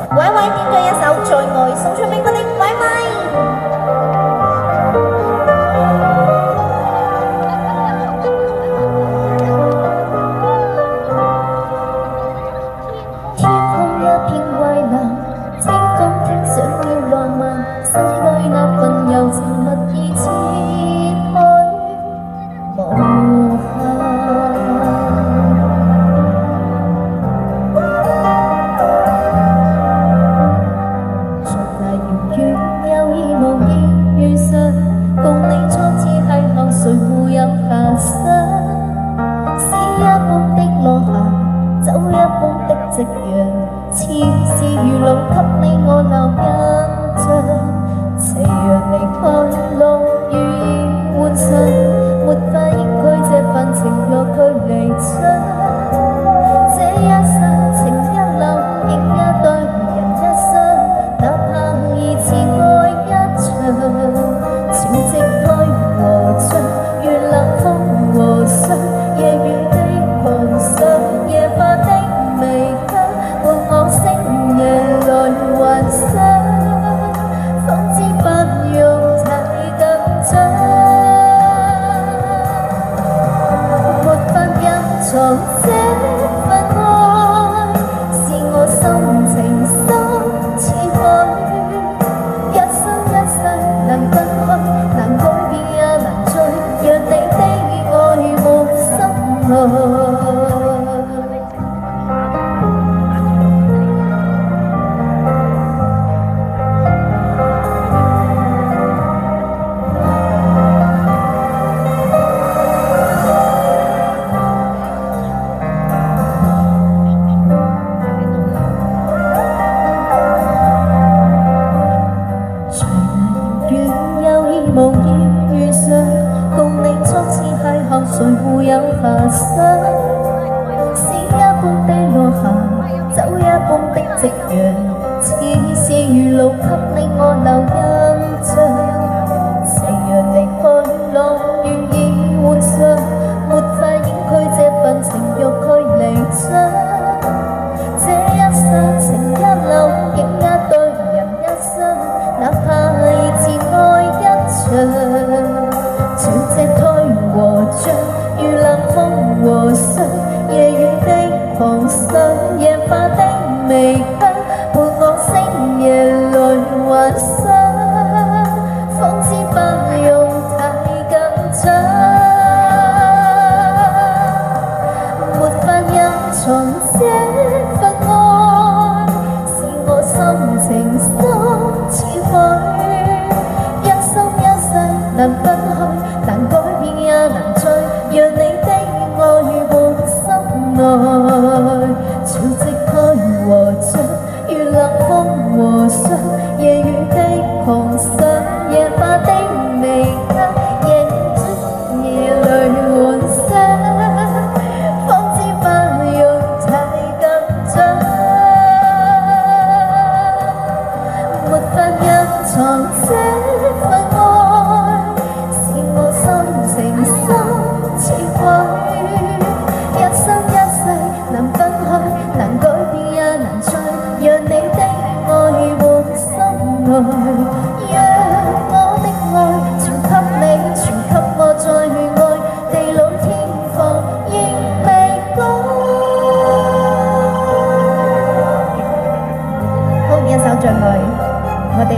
喂喂，點咗一首《在愛》送出俾我哋喂喂。天空一片蔚藍，天空天想要浪漫，心裏那份柔情蜜意切開無限。在那遙遠有意無意遇上，共你初次邂逅，誰會有遐想？詩一般的落霞，酒一般的夕陽，似是如露給你我留印象。斜陽離開，落雨已換上，沒法掩蓋這份情若距離長。這一生情一縷，竟一對人一雙，哪怕二次愛一場。潮汐推和漲，月冷風和霜，夜雨的狂想，夜花的微香，伴我星夜來幻想，方知不用太緊張，沒法隱藏這份愛，是我心情深似海，一生一世難分開，難改變也難追，讓你的愛沒心內。無意遇上，共你初次邂逅，誰會有遐想？詩一般的落霞，酒一般的夕陽，似是如露給你我留印象。斜陽離開，落雨已換上，沒法掩蓋這份情若距離長。這一生情一縷，竟一對人一雙，哪怕二次愛一潮汐推和漲，遇冷風和霜，夜雨的狂想，夜花的微香，伴我星夜來幻想，方知不用太緊張，沒法隱藏這份愛，是我心情深似海。難分開，難改變也難追，讓你的愛活心內。潮汐開和漲，月冷風和霜，夜雨的狂想，夜花的微香，夜夜裏幻想，方知不用太緊張，沒法隱藏這份愛。情深似海，一生一世難分開，難改變也難追，讓你的愛活心內，讓我的愛傳給你，傳給我再去愛，地老天荒亦未改。好，一首《最愛》，我哋